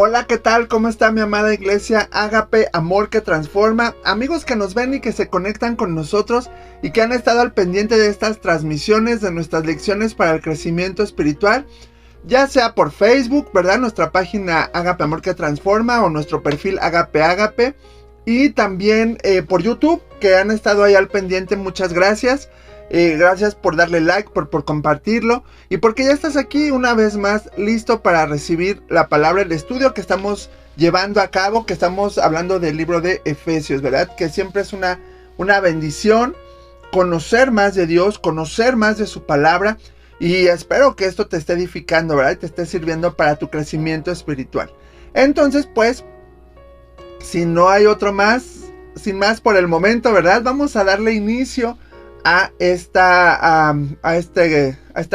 Hola, ¿qué tal? ¿Cómo está mi amada iglesia Ágape, amor que transforma? Amigos que nos ven y que se conectan con nosotros y que han estado al pendiente de estas transmisiones de nuestras lecciones para el crecimiento espiritual, ya sea por Facebook, ¿verdad? Nuestra página Ágape, amor que transforma, o nuestro perfil Ágape Ágape, y también por YouTube, que han estado ahí al pendiente. Muchas gracias. Gracias por darle like, por compartirlo, y porque ya estás aquí una vez más listo para recibir la palabra, el estudio que estamos llevando a cabo, que estamos hablando del libro de Efesios, ¿verdad? Que siempre es una bendición conocer más de Dios, conocer más de su palabra, y espero que esto te esté edificando, ¿verdad? Y te esté sirviendo para tu crecimiento espiritual. Entonces, pues, si no hay otro más, sin más por el momento, ¿verdad? Vamos a darle inicio a esta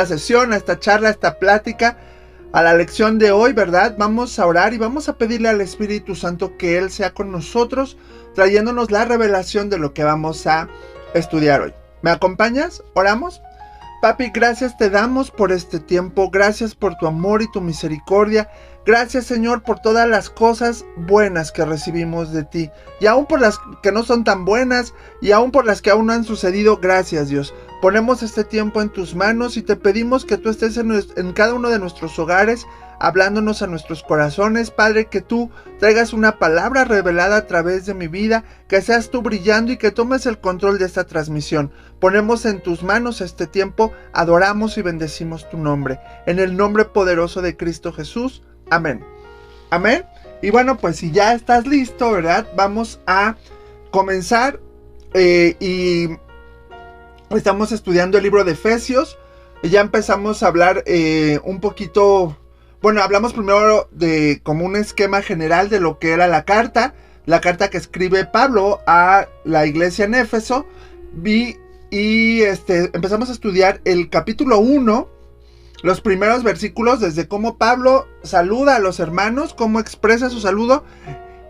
sesión, a esta charla, a esta plática, a la lección de hoy, ¿verdad? Vamos a orar y vamos a pedirle al Espíritu Santo que Él sea con nosotros, trayéndonos la revelación de lo que vamos a estudiar hoy. ¿Me acompañas? ¿Oramos? Papi, gracias te damos por este tiempo, gracias por tu amor y tu misericordia, gracias Señor por todas las cosas buenas que recibimos de ti, y aún por las que no son tan buenas, y aún por las que aún no han sucedido. Gracias Dios, ponemos este tiempo en tus manos y te pedimos que tú estés en cada uno de nuestros hogares, hablándonos a nuestros corazones, Padre, que tú traigas una palabra revelada a través de mi vida, que seas tú brillando y que tomes el control de esta transmisión. Ponemos en tus manos este tiempo, adoramos y bendecimos tu nombre, en el nombre poderoso de Cristo Jesús. Amén. Amén. Y bueno, pues si ya estás listo, ¿verdad? Vamos a comenzar y estamos estudiando el libro de Efesios. Ya empezamos a hablar un poquito. Bueno, hablamos primero de como un esquema general de lo que era la carta que escribe Pablo a la iglesia en Éfeso, empezamos a estudiar el capítulo 1, los primeros versículos, desde cómo Pablo saluda a los hermanos, cómo expresa su saludo,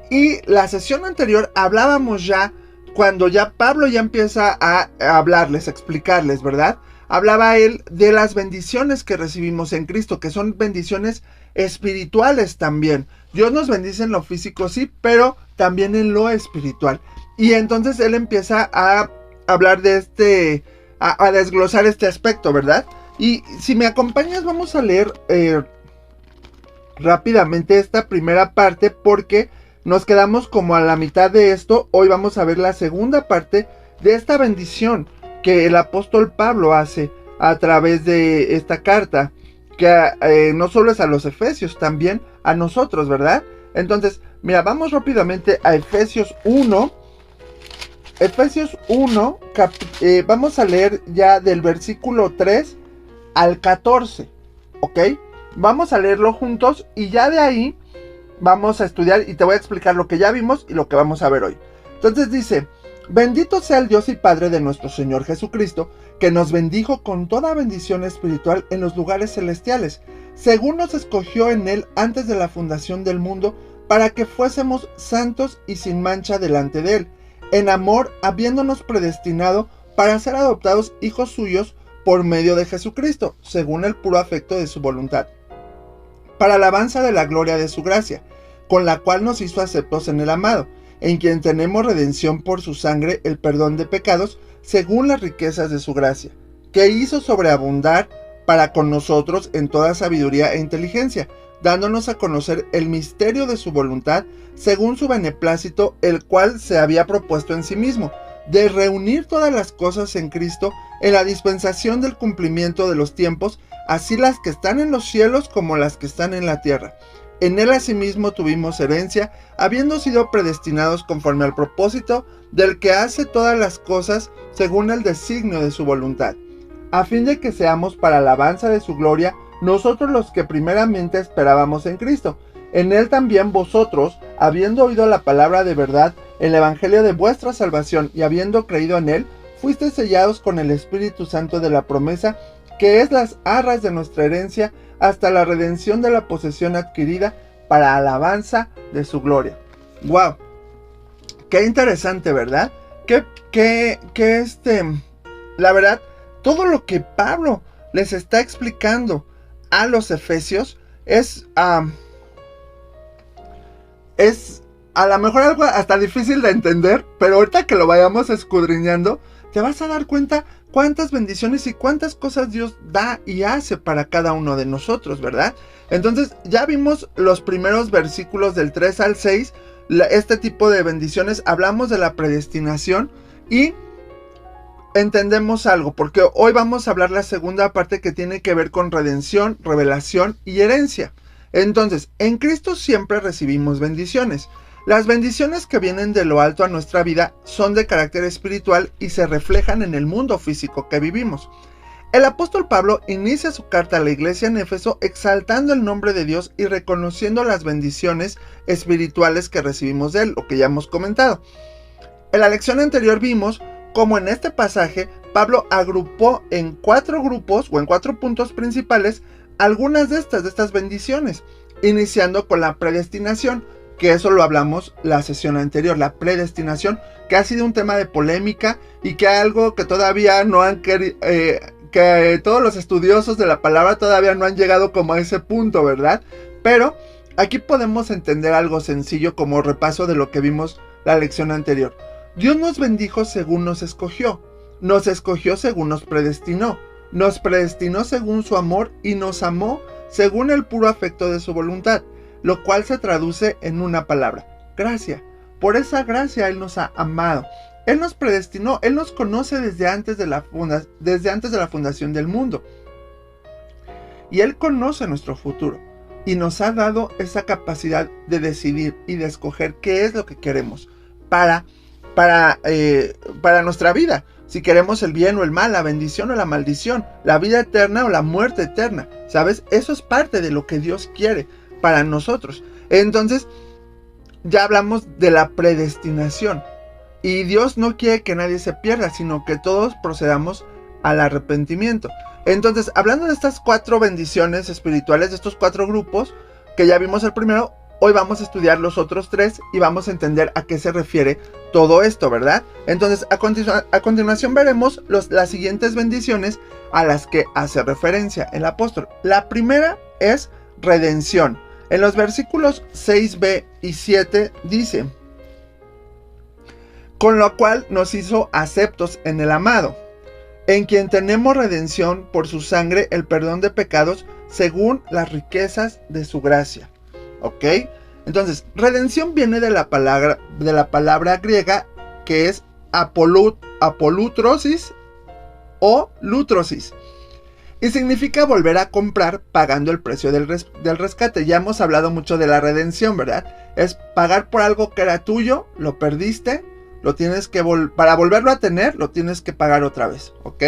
y la sesión anterior hablábamos ya cuando ya Pablo ya empieza a hablarles, a explicarles, ¿verdad? Hablaba él de las bendiciones que recibimos en Cristo, que son bendiciones espirituales también. Dios nos bendice en lo físico, sí, pero también en lo espiritual. Y entonces él empieza a hablar de a desglosar este aspecto, ¿verdad? Y si me acompañas, vamos a leer rápidamente esta primera parte, porque nos quedamos como a la mitad de esto. Hoy vamos a ver la segunda parte de esta bendición que el apóstol Pablo hace a través de esta carta, que no solo es a los efesios, también a nosotros, ¿verdad? Entonces, mira, vamos rápidamente a Efesios 1. Efesios 1, vamos a leer ya del versículo 3 al 14, ¿ok? Vamos a leerlo juntos y ya de ahí vamos a estudiar y te voy a explicar lo que ya vimos y lo que vamos a ver hoy. Entonces dice: bendito sea el Dios y Padre de nuestro Señor Jesucristo, que nos bendijo con toda bendición espiritual en los lugares celestiales, según nos escogió en Él antes de la fundación del mundo, para que fuésemos santos y sin mancha delante de Él, en amor, habiéndonos predestinado para ser adoptados hijos suyos por medio de Jesucristo, según el puro afecto de su voluntad, para alabanza de la gloria de su gracia, con la cual nos hizo aceptos en el amado, en quien tenemos redención por su sangre, el perdón de pecados, según las riquezas de su gracia, que hizo sobreabundar para con nosotros en toda sabiduría e inteligencia, dándonos a conocer el misterio de su voluntad, según su beneplácito, el cual se había propuesto en sí mismo, de reunir todas las cosas en Cristo, en la dispensación del cumplimiento de los tiempos, así las que están en los cielos como las que están en la tierra. En Él asimismo tuvimos herencia, habiendo sido predestinados conforme al propósito del que hace todas las cosas según el designio de su voluntad, a fin de que seamos para alabanza de su gloria, nosotros los que primeramente esperábamos en Cristo. En Él también vosotros, habiendo oído la palabra de verdad, el evangelio de vuestra salvación, y habiendo creído en Él, fuisteis sellados con el Espíritu Santo de la promesa, que es las arras de nuestra herencia, hasta la redención de la posesión adquirida, para alabanza de su gloria. ¡Wow! Qué interesante, ¿verdad? La verdad, todo lo que Pablo les está explicando a los efesios es Es a lo mejor algo hasta difícil de entender, pero ahorita que lo vayamos escudriñando, te vas a dar cuenta cuántas bendiciones y cuántas cosas Dios da y hace para cada uno de nosotros, ¿verdad? Entonces ya vimos los primeros versículos del 3 al 6, este tipo de bendiciones, hablamos de la predestinación y entendemos algo, porque hoy vamos a hablar la segunda parte que tiene que ver con redención, revelación y herencia. Entonces, en Cristo siempre recibimos bendiciones. Las bendiciones que vienen de lo alto a nuestra vida son de carácter espiritual y se reflejan en el mundo físico que vivimos. El apóstol Pablo inicia su carta a la iglesia en Éfeso exaltando el nombre de Dios y reconociendo las bendiciones espirituales que recibimos de él, lo que ya hemos comentado. En la lección anterior vimos cómo en este pasaje Pablo agrupó en 4 grupos o en 4 puntos principales algunas de estas bendiciones, iniciando con la predestinación, que eso lo hablamos la sesión anterior, la predestinación, que ha sido un tema de polémica y que algo que todavía no han querido, que todos los estudiosos de la palabra todavía no han llegado como a ese punto, ¿verdad? Pero aquí podemos entender algo sencillo como repaso de lo que vimos la lección anterior. Dios nos bendijo según nos escogió según nos predestinó según su amor y nos amó según el puro afecto de su voluntad, lo cual se traduce en una palabra, gracia. Por esa gracia Él nos ha amado, Él nos predestinó, Él nos conoce desde antes de la fundación del mundo. Y Él conoce nuestro futuro y nos ha dado esa capacidad de decidir y de escoger qué es lo que queremos para nuestra vida. Si queremos el bien o el mal, la bendición o la maldición, la vida eterna o la muerte eterna, ¿sabes? Eso es parte de lo que Dios quiere para nosotros. Entonces, ya hablamos de la predestinación. Y Dios no quiere que nadie se pierda, sino que todos procedamos al arrepentimiento. Entonces, hablando de estas 4 bendiciones espirituales, de estos 4 grupos, que ya vimos el primero, hoy vamos a estudiar los otros 3 y vamos a entender a qué se refiere todo esto, ¿verdad? Entonces, a continuación veremos las siguientes bendiciones a las que hace referencia el apóstol. La primera es redención. En los versículos 6b y 7 dice: con lo cual nos hizo aceptos en el amado, en quien tenemos redención por su sangre, el perdón de pecados, según las riquezas de su gracia. ¿Ok? Entonces, redención viene de la palabra griega que es apolutrosis o lutrosis. Y significa volver a comprar pagando el precio del rescate. Ya hemos hablado mucho de la redención, ¿verdad? Es pagar por algo que era tuyo, lo perdiste, lo tienes que para volverlo a tener, lo tienes que pagar otra vez, ¿ok?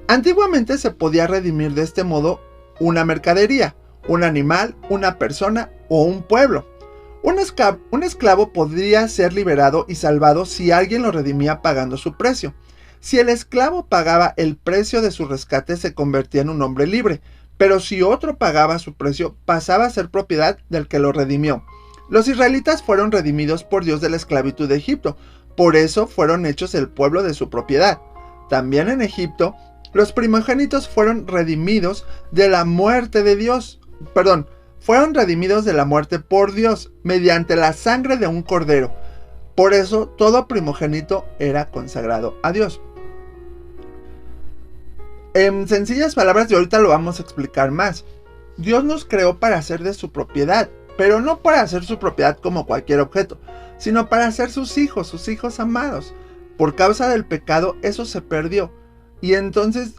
Antiguamente se podía redimir de este modo una mercadería, un animal, una persona o un pueblo. Un esclavo podría ser liberado y salvado si alguien lo redimía pagando su precio. Si el esclavo pagaba el precio de su rescate, se convertía en un hombre libre, pero si otro pagaba su precio, pasaba a ser propiedad del que lo redimió. Los israelitas fueron redimidos por Dios de la esclavitud de Egipto, por eso fueron hechos el pueblo de su propiedad. También en Egipto, los primogénitos fueron redimidos de la muerte de Dios, fueron redimidos de la muerte por Dios, mediante la sangre de un cordero. Por eso, todo primogénito era consagrado a Dios. En sencillas palabras, y ahorita lo vamos a explicar más, Dios nos creó para ser de su propiedad, pero no para ser su propiedad como cualquier objeto, sino para ser sus hijos amados. Por causa del pecado, eso se perdió. Y entonces,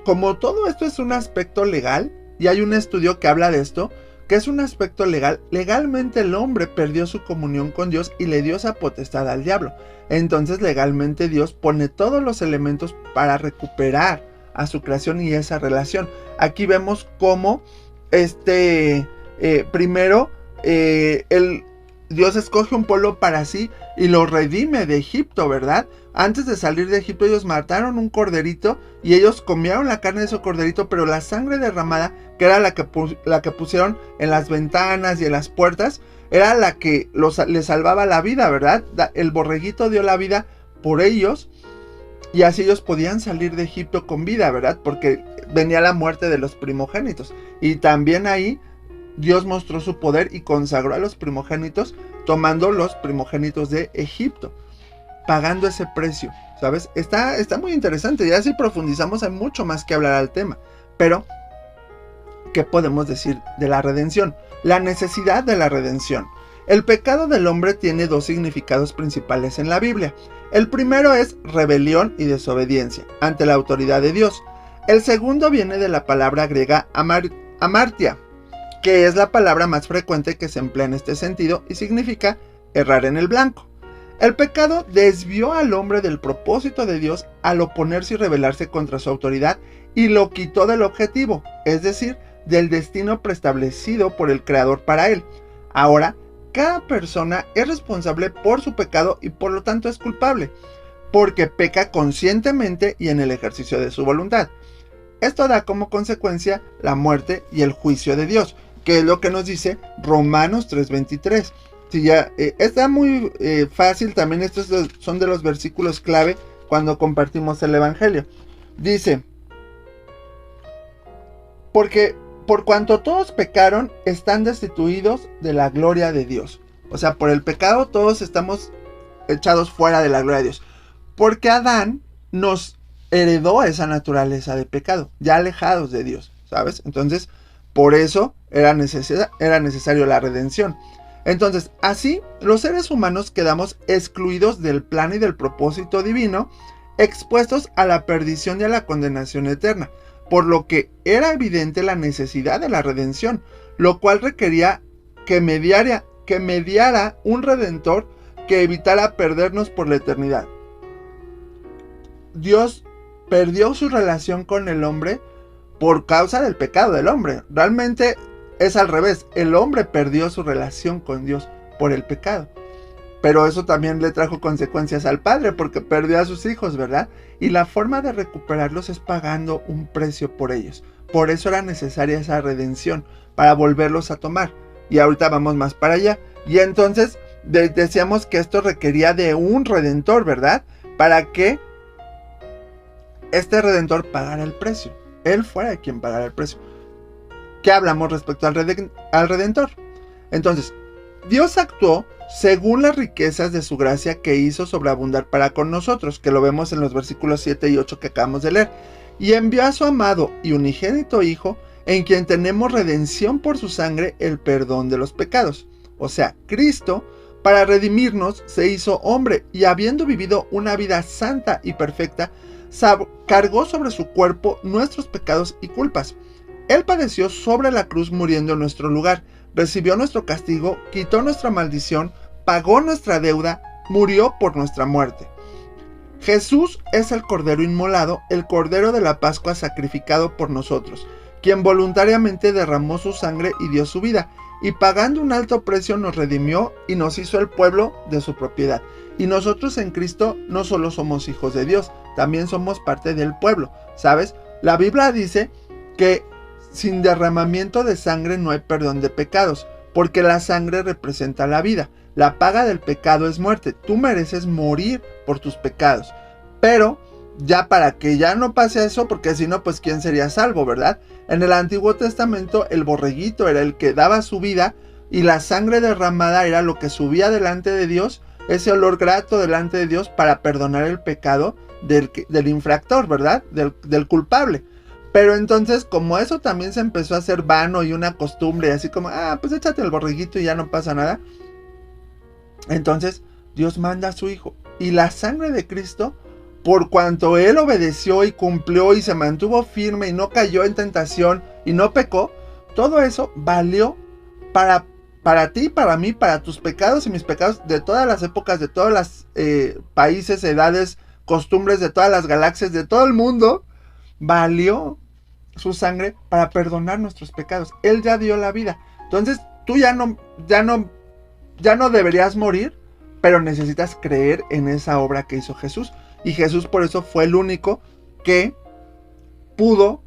como todo esto es un aspecto legal, y hay un estudio que habla de esto, que es un aspecto legal, legalmente el hombre perdió su comunión con Dios y le dio esa potestad al diablo. Entonces legalmente Dios pone todos los elementos para recuperar a su creación y esa relación. Aquí vemos cómo primero Dios escoge un pueblo para sí y lo redime de Egipto, ¿verdad? Antes de salir de Egipto ellos mataron un corderito y ellos comieron la carne de ese corderito, pero la sangre derramada, que era la que pusieron en las ventanas y en las puertas, era la que les salvaba la vida, ¿verdad? El borreguito dio la vida por ellos y así ellos podían salir de Egipto con vida, ¿verdad? Porque venía la muerte de los primogénitos. Y también ahí Dios mostró su poder y consagró a los primogénitos, tomando los primogénitos de Egipto, pagando ese precio, ¿sabes? Está muy interesante. Ya si profundizamos hay mucho más que hablar al tema. Pero, ¿qué podemos decir de la redención? La necesidad de la redención. El pecado del hombre tiene dos significados principales en la Biblia. El primero es rebelión y desobediencia ante la autoridad de Dios. El segundo viene de la palabra griega amartia, que es la palabra más frecuente que se emplea en este sentido y significa errar en el blanco. El pecado desvió al hombre del propósito de Dios al oponerse y rebelarse contra su autoridad y lo quitó del objetivo, es decir, del destino preestablecido por el Creador para él. Ahora, cada persona es responsable por su pecado y por lo tanto es culpable, porque peca conscientemente y en el ejercicio de su voluntad. Esto da como consecuencia la muerte y el juicio de Dios, que es lo que nos dice Romanos 3:23. Si ya está muy fácil, también estos son de los versículos clave cuando compartimos el Evangelio. Dice, porque por cuanto todos pecaron, están destituidos de la gloria de Dios. O sea, por el pecado todos estamos echados fuera de la gloria de Dios. Porque Adán nos heredó esa naturaleza de pecado, ya alejados de Dios, ¿sabes? Entonces, por eso era necesario la redención. Entonces, así, los seres humanos quedamos excluidos del plan y del propósito divino, expuestos a la perdición y a la condenación eterna, por lo que era evidente la necesidad de la redención, lo cual requería que mediara un redentor que evitara perdernos por la eternidad. Dios perdió su relación con el hombre por causa del pecado del hombre. Realmente es al revés, el hombre perdió su relación con Dios por el pecado. Pero eso también le trajo consecuencias al padre porque perdió a sus hijos, ¿verdad? Y la forma de recuperarlos es pagando un precio por ellos. Por eso era necesaria esa redención, para volverlos a tomar. Y ahorita vamos más para allá. Y entonces decíamos que esto requería de un redentor, ¿verdad? Para que este redentor pagara el precio. Él fuera quien pagara el precio. ¿Qué hablamos respecto al redentor? Entonces, Dios actuó según las riquezas de su gracia que hizo sobreabundar para con nosotros, que lo vemos en los versículos 7 y 8 que acabamos de leer, y envió a su amado y unigénito Hijo, en quien tenemos redención por su sangre, el perdón de los pecados. O sea, Cristo, para redimirnos, se hizo hombre, y habiendo vivido una vida santa y perfecta, cargó sobre su cuerpo nuestros pecados y culpas. Él padeció sobre la cruz muriendo en nuestro lugar, recibió nuestro castigo, quitó nuestra maldición, pagó nuestra deuda, murió por nuestra muerte. Jesús es el Cordero inmolado, el Cordero de la Pascua sacrificado por nosotros, quien voluntariamente derramó su sangre y dio su vida, y pagando un alto precio nos redimió y nos hizo el pueblo de su propiedad. Y nosotros en Cristo no solo somos hijos de Dios, también somos parte del pueblo, ¿sabes? La Biblia dice que sin derramamiento de sangre no hay perdón de pecados, porque la sangre representa la vida. La paga del pecado es muerte. Tú mereces morir por tus pecados. Pero ya para que ya no pase eso, porque si no, pues ¿quién sería salvo, verdad? En el Antiguo Testamento el borreguito era el que daba su vida y la sangre derramada era lo que subía delante de Dios, ese olor grato delante de Dios para perdonar el pecado del infractor, ¿verdad? Del culpable. Pero entonces, como eso también se empezó a hacer vano y una costumbre, así como, pues échate el borreguito y ya no pasa nada. Entonces, Dios manda a su Hijo. Y la sangre de Cristo, por cuanto Él obedeció y cumplió y se mantuvo firme y no cayó en tentación y no pecó, todo eso valió para ti, para mí, para tus pecados y mis pecados de todas las épocas, de todos los países, edades, costumbres, de todas las galaxias, de todo el mundo. Valió su sangre para perdonar nuestros pecados. Él ya dio la vida. Entonces tú ya no deberías morir, pero necesitas creer en esa obra que hizo Jesús. Y Jesús por eso fue el único que pudo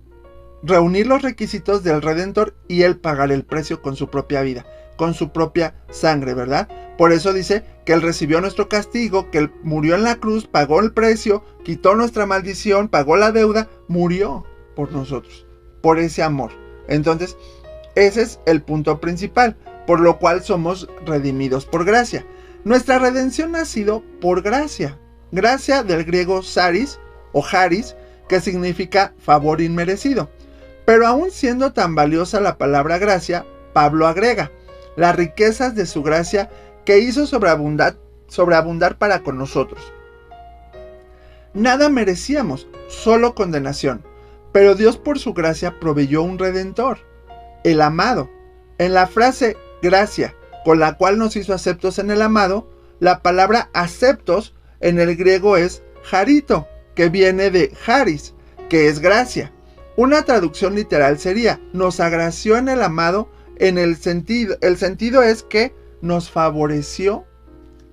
reunir los requisitos del Redentor y él pagar el precio con su propia vida, con su propia sangre, ¿verdad? Por eso dice que él recibió nuestro castigo, que él murió en la cruz, pagó el precio, quitó nuestra maldición, pagó la deuda, murió por nosotros, por ese amor. Entonces, Ese es el punto principal, por lo cual somos redimidos por gracia. Nuestra redención ha sido por gracia. Gracia del griego charis o charis, que significa favor inmerecido. Pero aún siendo tan valiosa la palabra gracia, Pablo agrega las riquezas de su gracia que hizo sobreabundar para con nosotros. Nada merecíamos, solo condenación, pero Dios por su gracia proveyó un redentor, el amado. En la frase gracia, con la cual nos hizo aceptos en el amado, la palabra aceptos en el griego es charito, que viene de charis, que es gracia. Una traducción literal sería, nos agració en el amado, el sentido es que nos favoreció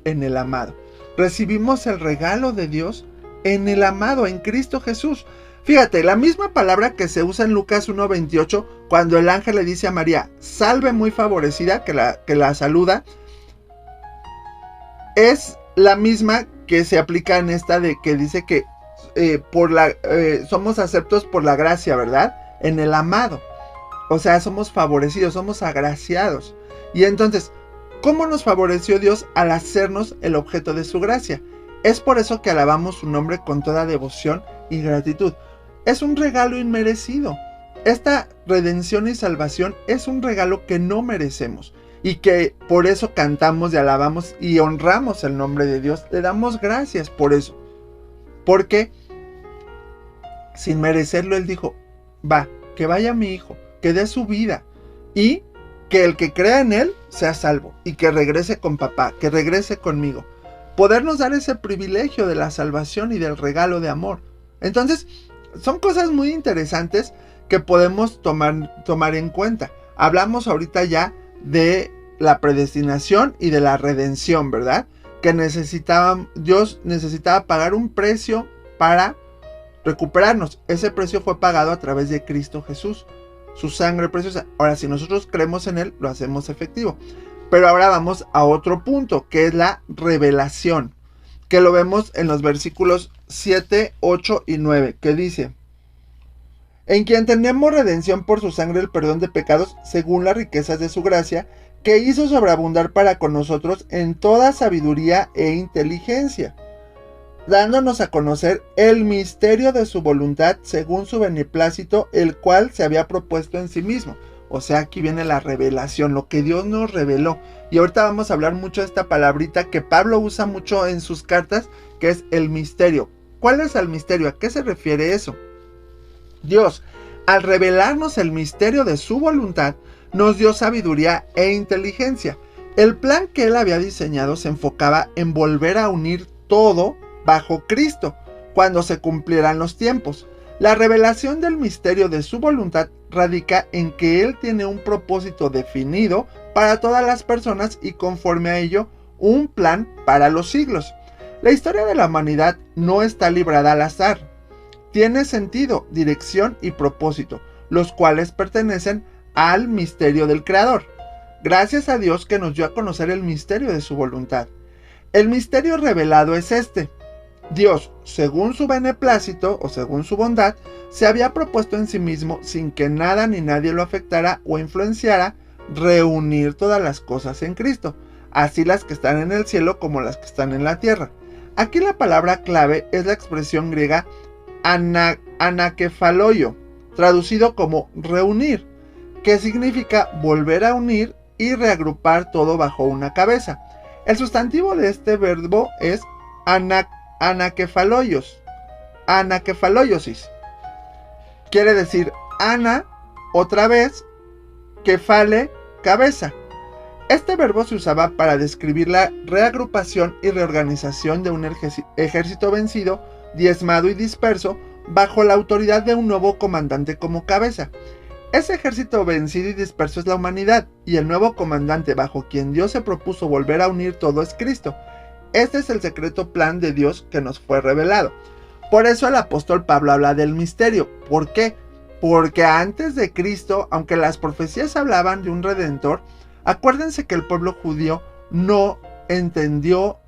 en el amado. Recibimos el regalo de Dios en el amado, en Cristo Jesús. Fíjate, la misma palabra que se usa en Lucas 1:28, cuando el ángel le dice a María, salve muy favorecida, que la saluda, es la misma que se aplica en esta de que dice que somos aceptos por la gracia, ¿verdad? En el amado. O sea, somos favorecidos, somos agraciados. Y entonces, ¿cómo nos favoreció Dios al hacernos el objeto de su gracia? Es por eso que alabamos su nombre con toda devoción y gratitud. Es un regalo inmerecido. Esta redención y salvación es un regalo que no merecemos. Y que por eso cantamos y alabamos y honramos el nombre de Dios. Le damos gracias por eso. Porque sin merecerlo Él dijo, va, que vaya mi hijo, que dé su vida. Y que el que crea en Él sea salvo. Y que regrese con papá, que regrese conmigo. Podernos dar ese privilegio de la salvación y del regalo de amor. Entonces, son cosas muy interesantes que podemos tomar en cuenta. Hablamos ahorita ya de la predestinación y de la redención, ¿verdad? Que Dios necesitaba pagar un precio para recuperarnos. Ese precio fue pagado a través de Cristo Jesús. Su sangre preciosa. Ahora, si nosotros creemos en Él, lo hacemos efectivo. Pero ahora vamos a otro punto, que es la revelación, que lo vemos en los versículos 7, 8 y 9, que dice, en quien tenemos redención por su sangre el perdón de pecados, según las riquezas de su gracia, que hizo sobreabundar para con nosotros en toda sabiduría e inteligencia, dándonos a conocer el misterio de su voluntad según su beneplácito, el cual se había propuesto en sí mismo. O sea, aquí viene la revelación, lo que Dios nos reveló. Y ahorita vamos a hablar mucho de esta palabrita que Pablo usa mucho en sus cartas, que es el misterio. ¿Cuál es el misterio? ¿A qué se refiere eso? Dios, al revelarnos el misterio de su voluntad, nos dio sabiduría e inteligencia. El plan que Él había diseñado se enfocaba en volver a unir todo bajo Cristo, cuando se cumplieran los tiempos. La revelación del misterio de su voluntad radica en que Él tiene un propósito definido para todas las personas y conforme a ello, un plan para los siglos. La historia de la humanidad no está librada al azar. Tiene sentido, dirección y propósito, los cuales pertenecen al misterio del Creador. Gracias a Dios que nos dio a conocer el misterio de su voluntad. El misterio revelado es este. Dios, según su beneplácito o según su bondad, se había propuesto en sí mismo, sin que nada ni nadie lo afectara o influenciara, reunir todas las cosas en Cristo, así las que están en el cielo como las que están en la tierra. Aquí la palabra clave es la expresión griega anakefaloio, traducido como reunir, que significa volver a unir y reagrupar todo bajo una cabeza. El sustantivo de este verbo es anakefaloiosis. Quiere decir ana, otra vez, kefale, cabeza. Este verbo se usaba para describir la reagrupación y reorganización de un ejército vencido, diezmado y disperso, bajo la autoridad de un nuevo comandante como cabeza. Ese ejército vencido y disperso es la humanidad, y el nuevo comandante bajo quien Dios se propuso volver a unir todo es Cristo. Este es el secreto plan de Dios que nos fue revelado. Por eso el apóstol Pablo habla del misterio. ¿Por qué? Porque antes de Cristo, aunque las profecías hablaban de un redentor, acuérdense que el pueblo judío no entendió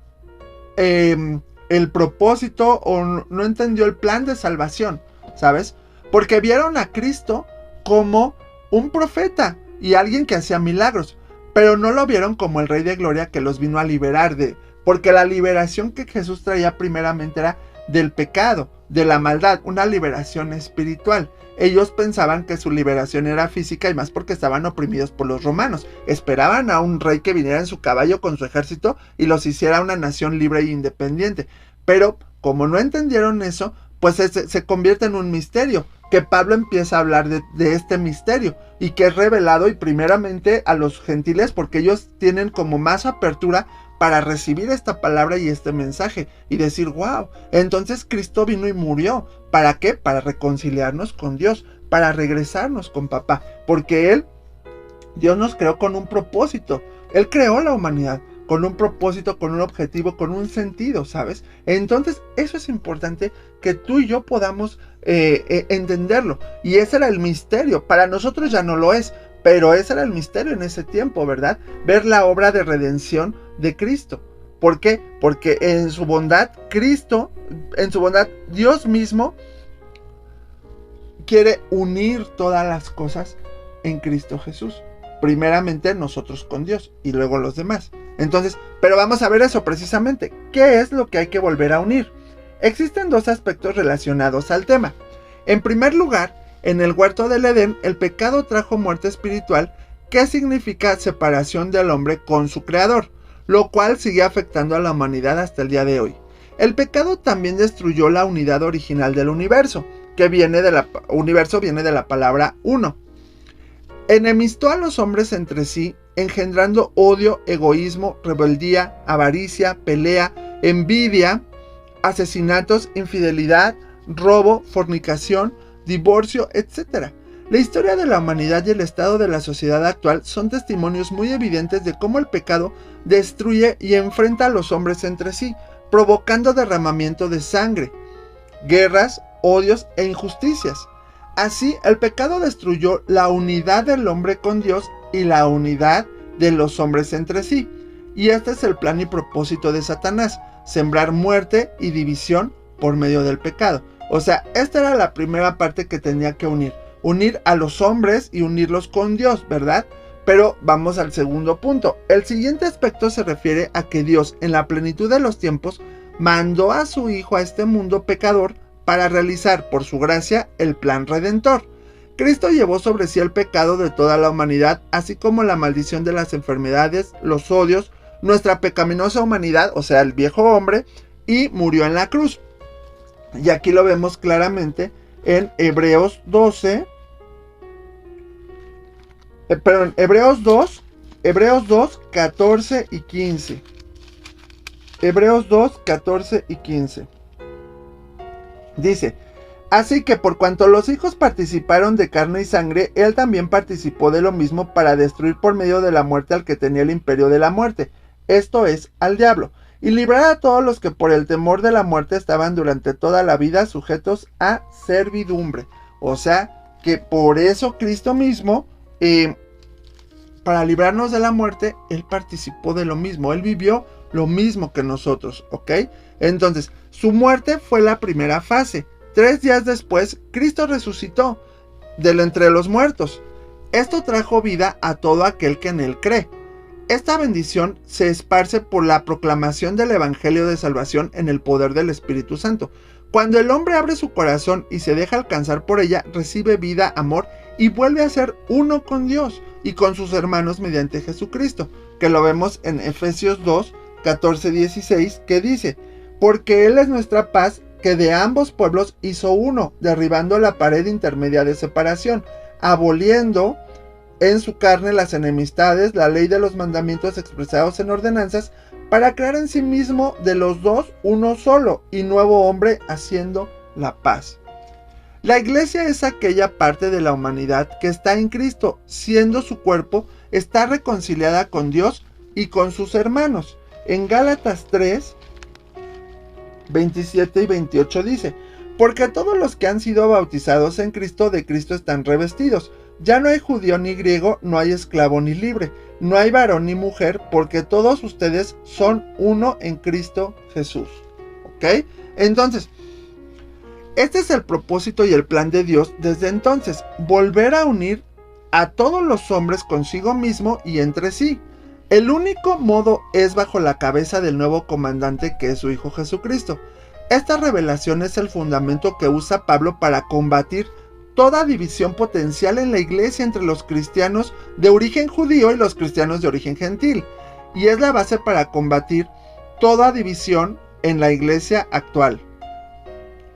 el propósito o no entendió el plan de salvación, ¿sabes? Porque vieron a Cristo como un profeta, y alguien que hacía milagros, pero no lo vieron como el Rey de Gloria que los vino a liberar porque la liberación que Jesús traía primeramente era del pecado, de la maldad, una liberación espiritual. Ellos pensaban que su liberación era física y más porque estaban oprimidos por los romanos. Esperaban a un rey que viniera en su caballo con su ejército y los hiciera una nación libre e independiente. Pero como no entendieron eso, pues se convierte en un misterio, que Pablo empieza a hablar de este misterio y que es revelado y primeramente a los gentiles porque ellos tienen como más apertura para recibir esta palabra y este mensaje y decir, wow, entonces Cristo vino y murió. ¿Para qué? Para reconciliarnos con Dios, para regresarnos con papá, porque Dios nos creó con un propósito. Él creó la humanidad con un propósito, con un objetivo, con un sentido, ¿sabes? Entonces eso es importante que tú y yo podamos entenderlo. Y ese era el misterio. Para nosotros ya no lo es, pero ese era el misterio en ese tiempo, ¿verdad? Ver la obra de redención de Cristo. ¿Por qué? Porque en su bondad, Dios mismo quiere unir todas las cosas en Cristo Jesús. Primeramente nosotros con Dios y luego los demás. Entonces, pero vamos a ver eso precisamente. ¿Qué es lo que hay que volver a unir? Existen dos aspectos relacionados al tema. En primer lugar, en el huerto del Edén, el pecado trajo muerte espiritual, que significa separación del hombre con su creador, lo cual sigue afectando a la humanidad hasta el día de hoy. El pecado también destruyó la unidad original del universo, que viene de la palabra uno. Enemistó a los hombres entre sí, engendrando odio, egoísmo, rebeldía, avaricia, pelea, envidia, asesinatos, infidelidad, robo, fornicación, divorcio, etc. La historia de la humanidad y el estado de la sociedad actual son testimonios muy evidentes de cómo el pecado destruye y enfrenta a los hombres entre sí, provocando derramamiento de sangre, guerras, odios e injusticias. Así, el pecado destruyó la unidad del hombre con Dios y la unidad de los hombres entre sí. Y este es el plan y propósito de Satanás, sembrar muerte y división por medio del pecado. O sea, esta era la primera parte que tenía que unir a los hombres y unirlos con Dios, ¿verdad? Pero vamos al segundo punto. El siguiente aspecto se refiere a que Dios, en la plenitud de los tiempos, mandó a su Hijo a este mundo pecador para realizar por su gracia el plan redentor. Cristo llevó sobre sí el pecado de toda la humanidad, así como la maldición de las enfermedades, los odios, nuestra pecaminosa humanidad, o sea, el viejo hombre, y murió en la cruz. Y aquí lo vemos claramente en Hebreos 2, 14 y 15. Hebreos 2, 14 y 15. Dice, así que por cuanto los hijos participaron de carne y sangre, él también participó de lo mismo para destruir por medio de la muerte al que tenía el imperio de la muerte, esto es, al diablo, y librar a todos los que por el temor de la muerte estaban durante toda la vida sujetos a servidumbre. O sea, que por eso Cristo mismo, para librarnos de la muerte, él participó de lo mismo, él vivió lo mismo que nosotros, ¿ok? Entonces, su muerte fue la primera fase. 3 días después, Cristo resucitó de entre los muertos. Esto trajo vida a todo aquel que en él cree. Esta bendición se esparce por la proclamación del Evangelio de Salvación en el poder del Espíritu Santo. Cuando el hombre abre su corazón y se deja alcanzar por ella, recibe vida, amor y vuelve a ser uno con Dios y con sus hermanos mediante Jesucristo, que lo vemos en Efesios 2, 14, 16, que dice, porque Él es nuestra paz, que de ambos pueblos hizo uno, derribando la pared intermedia de separación, aboliendo en su carne las enemistades, la ley de los mandamientos expresados en ordenanzas, para crear en sí mismo de los dos uno solo y nuevo hombre, haciendo la paz. La iglesia es aquella parte de la humanidad que está en Cristo, siendo su cuerpo, está reconciliada con Dios y con sus hermanos. En Gálatas 3, 27 y 28 dice, porque todos los que han sido bautizados en Cristo, de Cristo están revestidos. Ya no hay judío ni griego, no hay esclavo ni libre, no hay varón ni mujer, porque todos ustedes son uno en Cristo Jesús. ¿Ok? Entonces, este es el propósito y el plan de Dios desde entonces, volver a unir a todos los hombres consigo mismo y entre sí. El único modo es bajo la cabeza del nuevo comandante, que es su Hijo Jesucristo. Esta revelación es el fundamento que usa Pablo para combatir toda división potencial en la iglesia entre los cristianos de origen judío y los cristianos de origen gentil, y es la base para combatir toda división en la iglesia actual.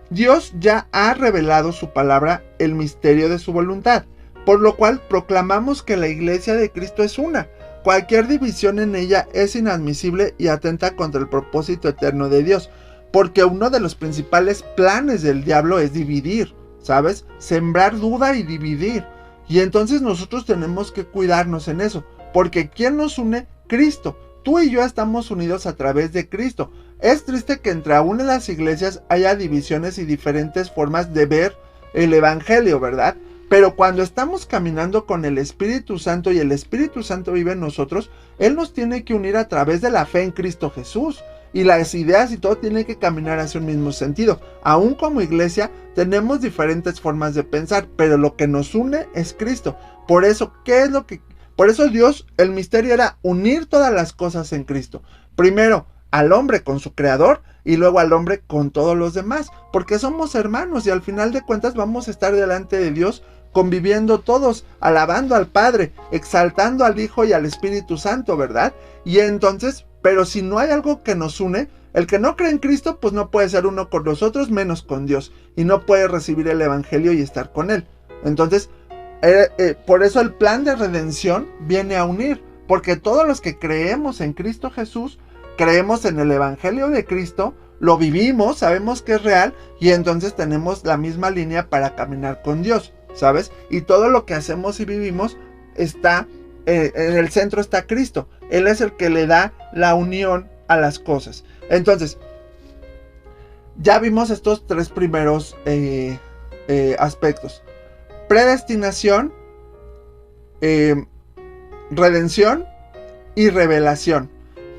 Dios ya ha revelado su palabra, el misterio de su voluntad, por lo cual proclamamos que la iglesia de Cristo es una. Cualquier división en ella es inadmisible y atenta contra el propósito eterno de Dios, porque uno de los principales planes del diablo es dividir, ¿sabes? Sembrar duda y dividir. Y entonces nosotros tenemos que cuidarnos en eso, porque ¿quién nos une? Cristo. Tú y yo estamos unidos a través de Cristo. Es triste que entre aún en las iglesias haya divisiones y diferentes formas de ver el evangelio, ¿verdad? Pero cuando estamos caminando con el Espíritu Santo y el Espíritu Santo vive en nosotros, Él nos tiene que unir a través de la fe en Cristo Jesús. Y las ideas y todo tiene que caminar hacia un mismo sentido. Aún como iglesia tenemos diferentes formas de pensar, pero lo que nos une es Cristo. Por eso, Por eso Dios, el misterio era unir todas las cosas en Cristo. Primero al hombre con su creador y luego al hombre con todos los demás. Porque somos hermanos y al final de cuentas vamos a estar delante de Dios conviviendo todos, alabando al Padre, exaltando al Hijo y al Espíritu Santo, ¿verdad? Y entonces, pero si no hay algo que nos une, el que no cree en Cristo, pues no puede ser uno con nosotros, menos con Dios, y no puede recibir el Evangelio y estar con Él. Entonces, por eso el plan de redención viene a unir, porque todos los que creemos en Cristo Jesús, creemos en el Evangelio de Cristo, lo vivimos, sabemos que es real, y entonces tenemos la misma línea para caminar con Dios, ¿sabes? Y todo lo que hacemos y vivimos está, en el centro está Cristo. Él es el que le da la unión a las cosas. Entonces, ya vimos estos tres primeros aspectos. Predestinación, redención y revelación.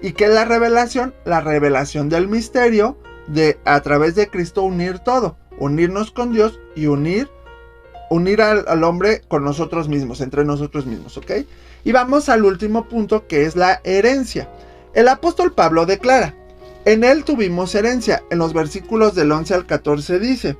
¿Y qué es la revelación? La revelación del misterio de a través de Cristo unir todo, unirnos con Dios y unir al hombre con nosotros mismos, entre nosotros mismos, ¿ok? Y vamos al último punto, que es la herencia. El apóstol Pablo declara: en él tuvimos herencia. En los versículos del 11 al 14 dice: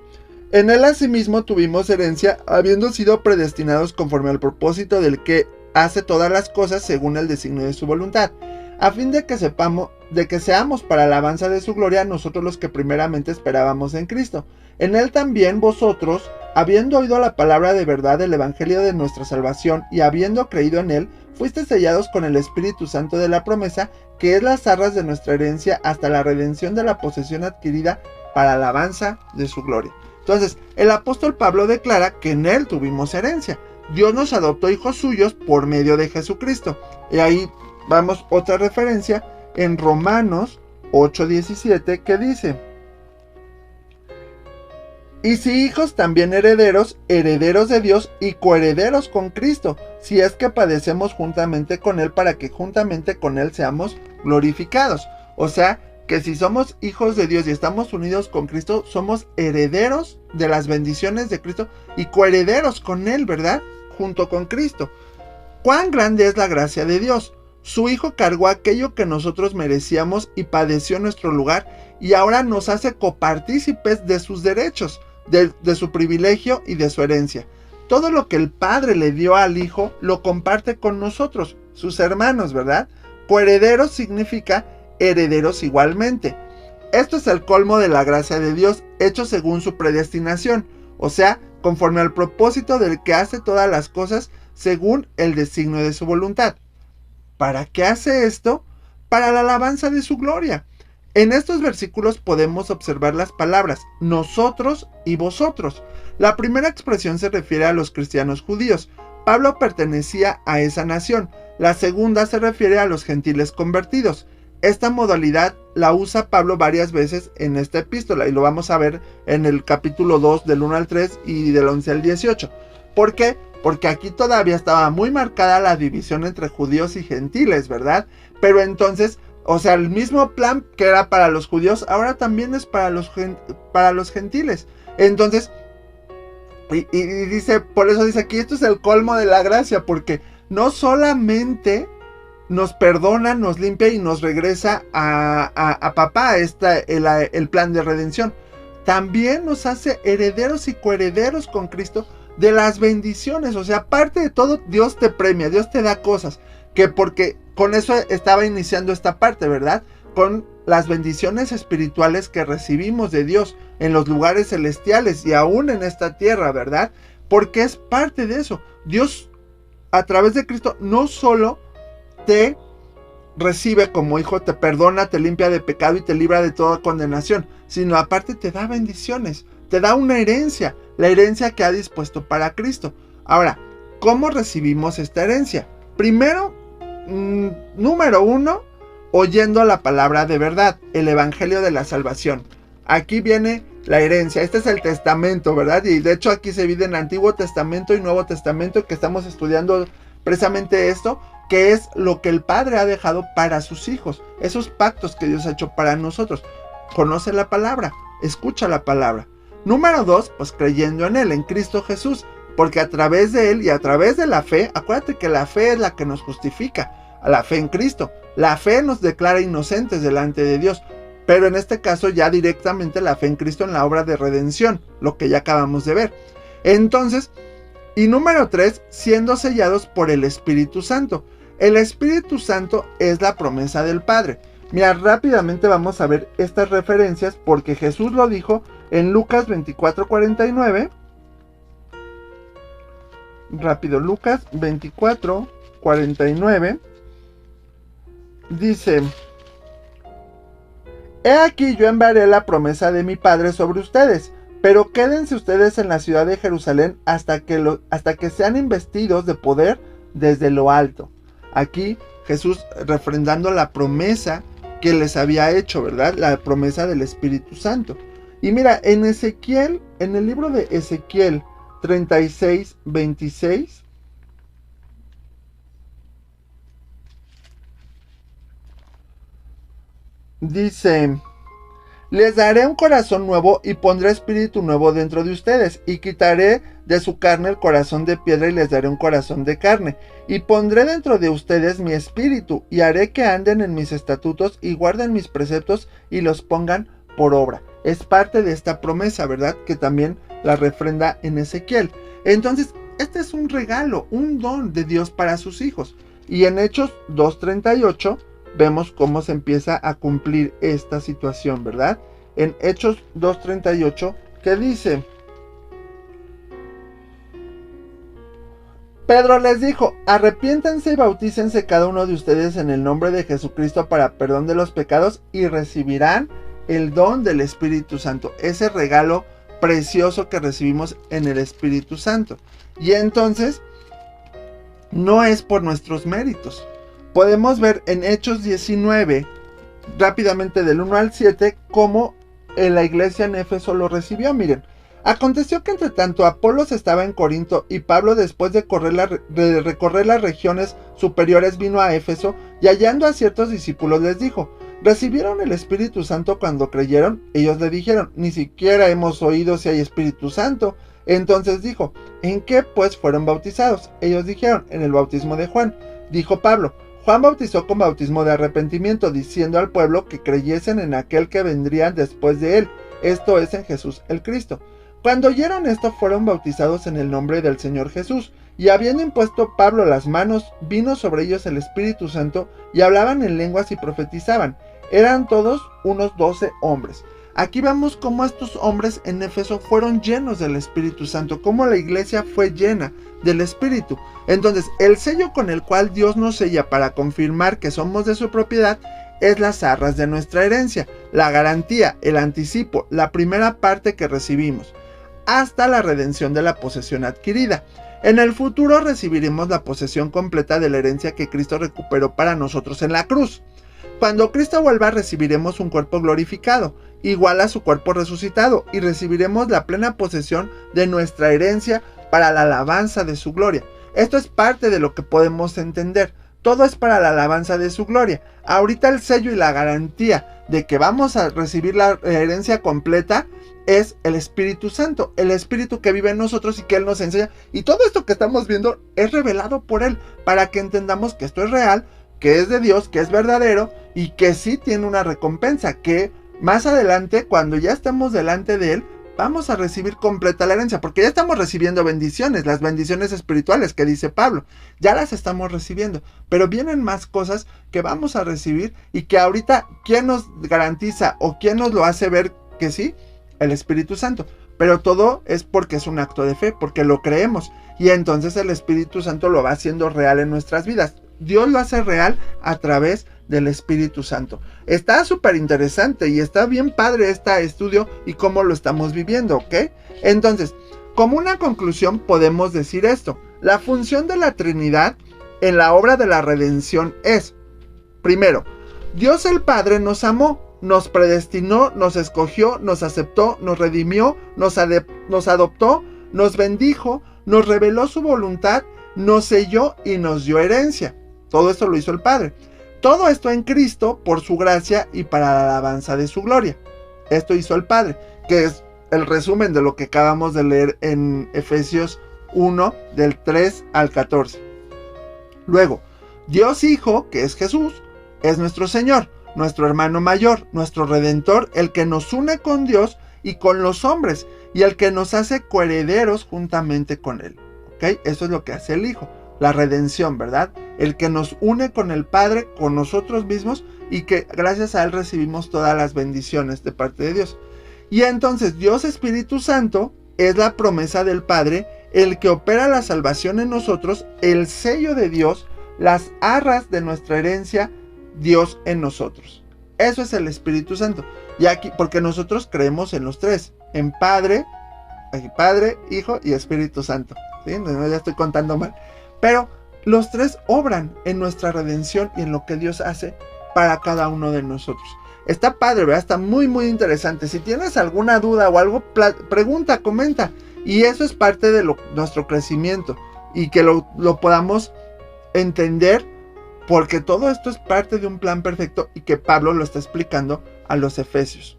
en él asimismo tuvimos herencia, habiendo sido predestinados conforme al propósito del que hace todas las cosas según el designio de su voluntad, a fin de que seamos para alabanza de su gloria nosotros los que primeramente esperábamos en Cristo. En él también vosotros, habiendo oído la palabra de verdad del evangelio de nuestra salvación y habiendo creído en él, fuisteis sellados con el Espíritu Santo de la promesa, que es las arras de nuestra herencia hasta la redención de la posesión adquirida para alabanza de su gloria. Entonces, el apóstol Pablo declara que en él tuvimos herencia. Dios nos adoptó hijos suyos por medio de Jesucristo. Y ahí vamos otra referencia en Romanos 8:17, que dice: y si hijos, también herederos, herederos de Dios y coherederos con Cristo, si es que padecemos juntamente con Él, para que juntamente con Él seamos glorificados. O sea, que si somos hijos de Dios y estamos unidos con Cristo, somos herederos de las bendiciones de Cristo y coherederos con Él, ¿verdad? Junto con Cristo. ¿Cuán grande es la gracia de Dios? Su Hijo cargó aquello que nosotros merecíamos y padeció en nuestro lugar, y ahora nos hace copartícipes de sus derechos, de su privilegio y de su herencia. Todo lo que el Padre le dio al Hijo, lo comparte con nosotros, sus hermanos, ¿verdad? Coherederos significa herederos igualmente. Esto es el colmo de la gracia de Dios, hecho según su predestinación, o sea, conforme al propósito del que hace todas las cosas según el designio de su voluntad. ¿Para qué hace esto? Para la alabanza de su gloria. En estos versículos podemos observar las palabras nosotros y vosotros. La primera expresión se refiere a los cristianos judíos. Pablo pertenecía a esa nación. La segunda se refiere a los gentiles convertidos. Esta modalidad la usa Pablo varias veces en esta epístola y lo vamos a ver en el capítulo 2 del 1 al 3 y del 11 al 18. ¿Por qué? Porque aquí todavía estaba muy marcada la división entre judíos y gentiles, ¿verdad? Pero entonces, o sea, el mismo plan que era para los judíos, ahora también es para los gentiles. Entonces, Y dice, por eso dice aquí, esto es el colmo de la gracia, porque no solamente nos perdona, nos limpia y nos regresa a papá, el plan de redención, también nos hace herederos y coherederos con Cristo de las bendiciones. O sea, aparte de todo, Dios te premia, Dios te da cosas, que porque con eso estaba iniciando esta parte, ¿verdad? Con las bendiciones espirituales que recibimos de Dios en los lugares celestiales y aún en esta tierra, ¿verdad? Porque es parte de eso. Dios, a través de Cristo, no solo te recibe como hijo, te perdona, te limpia de pecado y te libra de toda condenación, sino aparte te da bendiciones, te da una herencia, la herencia que ha dispuesto para Cristo. Ahora, ¿cómo recibimos esta herencia? Primero, número uno, oyendo la palabra de verdad, el evangelio de la salvación. Aquí viene la herencia, este es el testamento, ¿verdad? Y de hecho aquí se divide en Antiguo Testamento y Nuevo Testamento, que estamos estudiando precisamente esto, que es lo que el Padre ha dejado para sus hijos, esos pactos que Dios ha hecho para nosotros. Conoce la palabra, escucha la palabra. Número dos, pues creyendo en Él, en Cristo Jesús, porque a través de Él y a través de la fe, acuérdate que la fe es la que nos justifica, a la fe en Cristo. La fe nos declara inocentes delante de Dios, pero en este caso ya directamente la fe en Cristo en la obra de redención, lo que ya acabamos de ver. Entonces, y número 3, siendo sellados por el Espíritu Santo. El Espíritu Santo es la promesa del Padre. Mira, rápidamente vamos a ver estas referencias porque Jesús lo dijo en Lucas 24:49. Rápido, Lucas 24:49. Dice: He aquí yo enviaré la promesa de mi Padre sobre ustedes, pero quédense ustedes en la ciudad de Jerusalén hasta que sean investidos de poder desde lo alto. Aquí Jesús refrendando la promesa que les había hecho, ¿verdad? La promesa del Espíritu Santo. Y mira, en Ezequiel, en el libro de Ezequiel 36:26, dice: les daré un corazón nuevo y pondré espíritu nuevo dentro de ustedes, y quitaré de su carne el corazón de piedra y les daré un corazón de carne, y pondré dentro de ustedes mi espíritu, y haré que anden en mis estatutos y guarden mis preceptos y los pongan por obra. Es parte de esta promesa, ¿verdad? Que también la refrenda en Ezequiel. Entonces, este es un regalo, un don de Dios para sus hijos. Y en Hechos 2:38 vemos cómo se empieza a cumplir esta situación, ¿verdad? En Hechos 2:38, que dice: Pedro les dijo: arrepiéntanse y bautícense cada uno de ustedes en el nombre de Jesucristo para perdón de los pecados y recibirán el don del Espíritu Santo, ese regalo precioso que recibimos en el Espíritu Santo. Y entonces, no es por nuestros méritos. Podemos ver en Hechos 19, rápidamente del 1 al 7, cómo la iglesia en Éfeso lo recibió. Miren, aconteció que entre tanto Apolos estaba en Corinto y Pablo, después de recorrer las regiones superiores, vino a Éfeso y hallando a ciertos discípulos les dijo: ¿recibieron el Espíritu Santo cuando creyeron? Ellos le dijeron: ni siquiera hemos oído si hay Espíritu Santo. Entonces dijo: ¿en qué pues fueron bautizados? Ellos dijeron: en el bautismo de Juan. Dijo Pablo: Juan bautizó con bautismo de arrepentimiento, diciendo al pueblo que creyesen en aquel que vendría después de él, esto es, en Jesús el Cristo. Cuando oyeron esto, fueron bautizados en el nombre del Señor Jesús, y habiendo impuesto Pablo las manos, vino sobre ellos el Espíritu Santo, y hablaban en lenguas y profetizaban. Eran todos unos 12 hombres. Aquí vemos cómo estos hombres en Éfeso fueron llenos del Espíritu Santo, cómo la iglesia fue llena del Espíritu. Entonces, el sello con el cual Dios nos sella para confirmar que somos de su propiedad es las arras de nuestra herencia, la garantía, el anticipo, la primera parte que recibimos, hasta la redención de la posesión adquirida. En el futuro recibiremos la posesión completa de la herencia que Cristo recuperó para nosotros en la cruz. Cuando Cristo vuelva, recibiremos un cuerpo glorificado, igual a su cuerpo resucitado, y recibiremos la plena posesión de nuestra herencia para la alabanza de su gloria. Esto es parte de lo que podemos entender. Todo es para la alabanza de su gloria. Ahorita el sello y la garantía de que vamos a recibir la herencia completa es el Espíritu Santo, el Espíritu que vive en nosotros y que Él nos enseña. Y todo esto que estamos viendo es revelado por Él, para que entendamos que esto es real, que es de Dios, que es verdadero y que sí tiene una recompensa, que más adelante, cuando ya estemos delante de Él, vamos a recibir completa la herencia, porque ya estamos recibiendo bendiciones, las bendiciones espirituales que dice Pablo, ya las estamos recibiendo, pero vienen más cosas que vamos a recibir y que ahorita, ¿quién nos garantiza o quién nos lo hace ver que sí? El Espíritu Santo. Pero todo es porque es un acto de fe, porque lo creemos, y entonces el Espíritu Santo lo va haciendo real en nuestras vidas. Dios lo hace real a través del Espíritu Santo. Está súper interesante y está bien padre este estudio y cómo lo estamos viviendo, ¿ok? Entonces, como una conclusión podemos decir esto: la función de la Trinidad en la obra de la redención es, primero, Dios el Padre nos amó, nos predestinó, nos escogió, nos aceptó, nos redimió, nos adoptó, nos bendijo, nos reveló su voluntad, nos selló y nos dio herencia. Todo esto lo hizo el Padre. Todo esto en Cristo por su gracia y para la alabanza de su gloria. Esto hizo el Padre, que es el resumen de lo que acabamos de leer en Efesios 1, del 3 al 14. Luego, Dios Hijo, que es Jesús, es nuestro Señor, nuestro hermano mayor, nuestro Redentor, el que nos une con Dios y con los hombres, y el que nos hace coherederos juntamente con Él. ¿Ok? Eso es lo que hace el Hijo, la redención, ¿verdad? El que nos une con el Padre, con nosotros mismos, y que gracias a Él recibimos todas las bendiciones de parte de Dios. Y entonces Dios Espíritu Santo es la promesa del Padre, el que opera la salvación en nosotros, el sello de Dios, las arras de nuestra herencia, Dios en nosotros. Eso es el Espíritu Santo. Y aquí, porque nosotros creemos en los tres, en Padre, Hijo y Espíritu Santo. ¿Sí? No, ya estoy contando mal. Pero los tres obran en nuestra redención y en lo que Dios hace para cada uno de nosotros. Está padre, ¿verdad? Está muy muy interesante. Si tienes alguna duda o algo, pregunta, comenta. Y eso es parte de nuestro crecimiento. Y que lo podamos entender, porque todo esto es parte de un plan perfecto y que Pablo lo está explicando a los Efesios.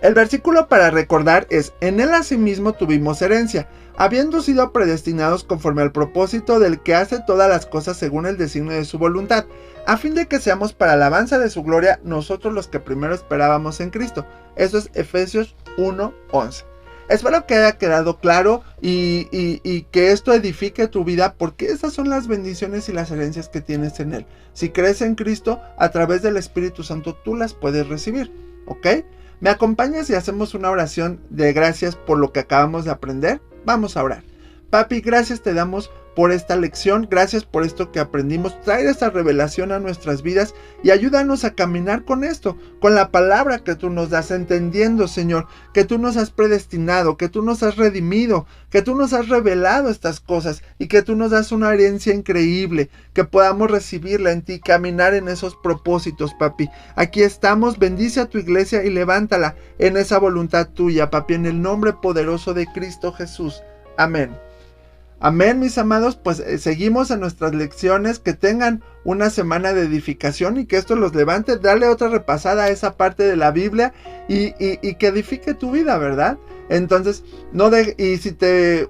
El versículo para recordar es: en él asimismo tuvimos herencia, habiendo sido predestinados conforme al propósito del que hace todas las cosas según el designio de su voluntad, a fin de que seamos para alabanza de su gloria nosotros los que primero esperábamos en Cristo. Eso es Efesios 1:11. Espero que haya quedado claro y que esto edifique tu vida, porque esas son las bendiciones y las herencias que tienes en Él. Si crees en Cristo, a través del Espíritu Santo tú las puedes recibir, ¿ok? ¿Me acompañas y hacemos una oración de gracias por lo que acabamos de aprender? Vamos a orar. Papi, gracias te damos por esta lección, gracias por esto que aprendimos. Trae esta revelación a nuestras vidas y ayúdanos a caminar con esto, con la palabra que tú nos das, entendiendo, Señor, que tú nos has predestinado, que tú nos has redimido, que tú nos has revelado estas cosas y que tú nos das una herencia increíble, que podamos recibirla en ti, caminar en esos propósitos, papi. Aquí estamos, bendice a tu iglesia y levántala en esa voluntad tuya, papi, en el nombre poderoso de Cristo Jesús. Amén. Amén, mis amados, pues seguimos en nuestras lecciones. Que tengan una semana de edificación y que esto los levante. Dale otra repasada a esa parte de la Biblia y que edifique tu vida, ¿verdad? Entonces, si te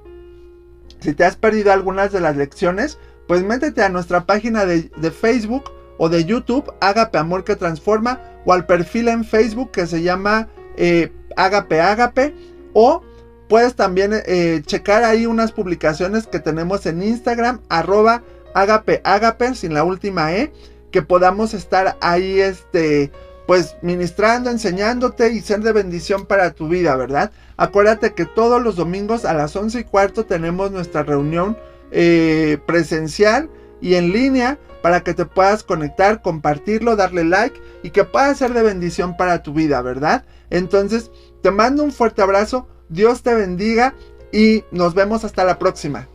has perdido algunas de las lecciones, pues métete a nuestra página de Facebook o de YouTube, Ágape Amor que Transforma, o al perfil en Facebook que se llama Ágape, o puedes también checar ahí unas publicaciones que tenemos en Instagram, @Ágape, sin la última E, que podamos estar ahí, pues ministrando, enseñándote y ser de bendición para tu vida, ¿verdad? Acuérdate que todos los domingos a las 11:15 tenemos nuestra reunión presencial y en línea, para que te puedas conectar, compartirlo, darle like y que pueda ser de bendición para tu vida, ¿verdad? Entonces, te mando un fuerte abrazo. Dios te bendiga y nos vemos hasta la próxima.